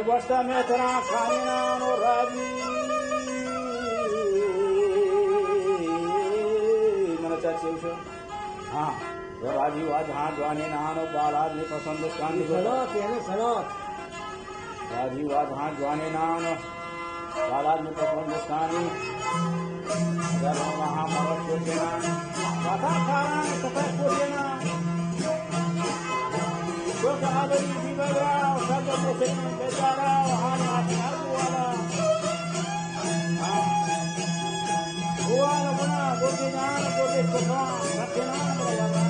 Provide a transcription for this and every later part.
Gosta metra canina no rabi mana chache usho ha to rabi आज हाथ धोने नहानो बाल आदमी पसंद कान सलात है ना सलात राजी आज हाथ धोने नहानो बाल आदमी पसंद कानी अगर वहाँ मरद को देना पता खाना सफाई को देना तो कहावती भी बगरा सब मुझे बेचारा वहाँ हाथ वाला हुआ ना बना बोले जान बोले सफा रखना वाला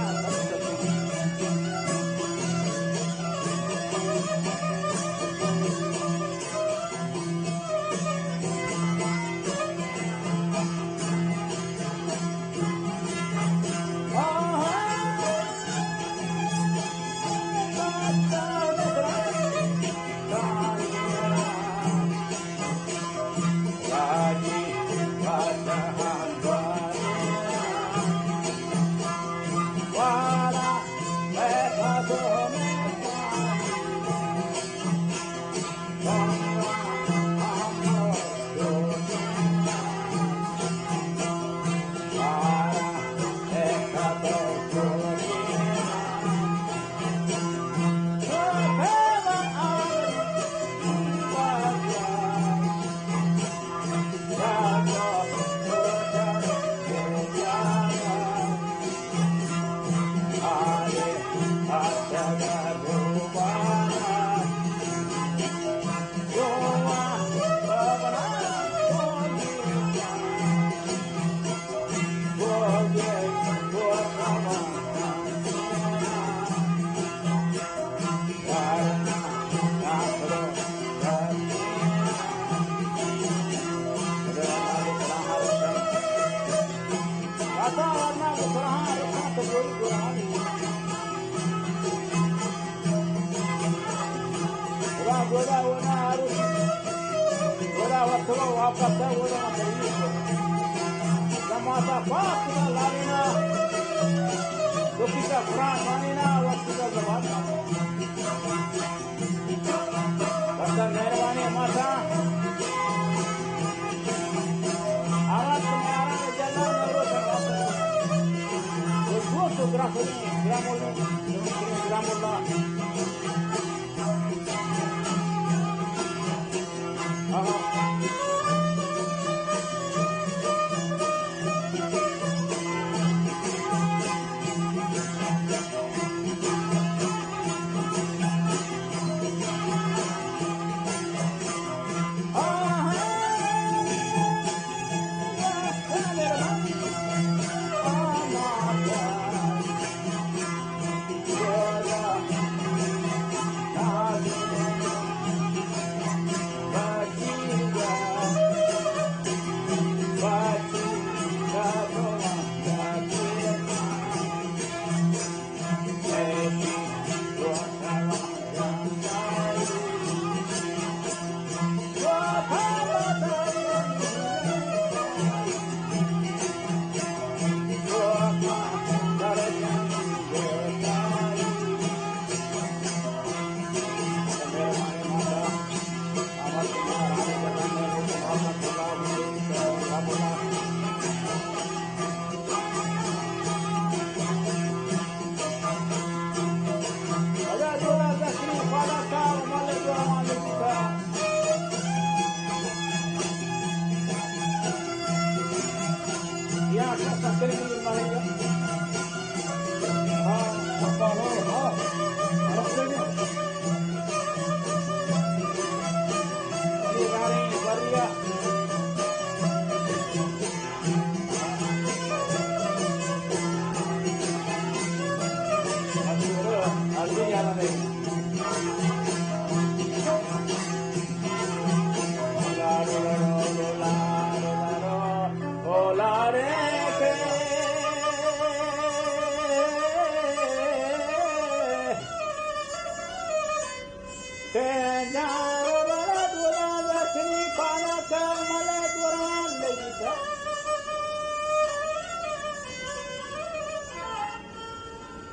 दिया अभी याद नहीं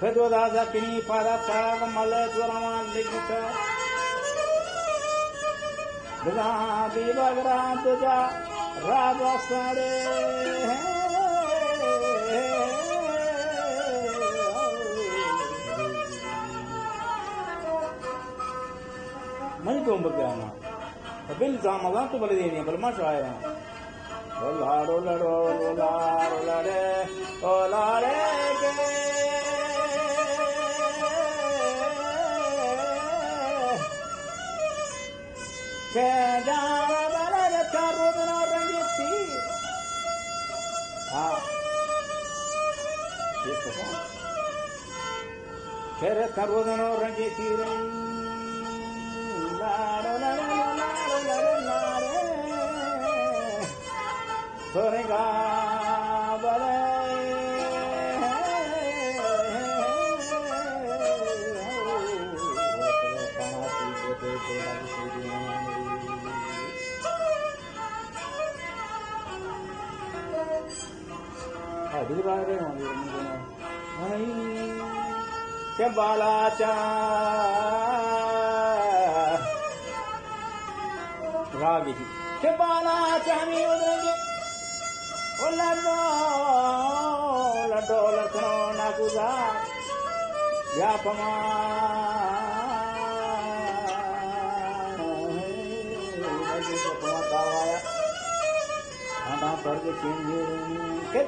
Fedoda kini pada tag malet waraman ligita Dada bibagra tuja rabasare Mani to bagana bil zamadan to bale deni bal ma shaira Olaro laro olaro lare olare ke के बालाचा राग ही के बालाचा में उधरेंगे ओ लड्डो लड्डो लखनो नाकुजा व्यापमा पर के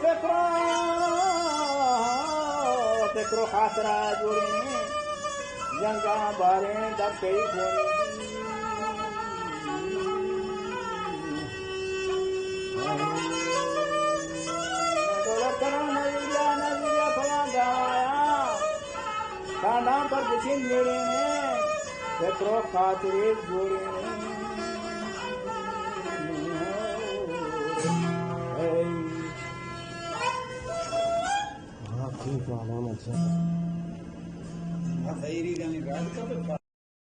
तेकरो खासरा जोड़ी ने जंगा बारे दब कई गोनी डॉलर करो नजरिया फला गाया कांडा पर किसी मेरे ने तेकरो खासरे जोड़ी ने Nah, saya iri dan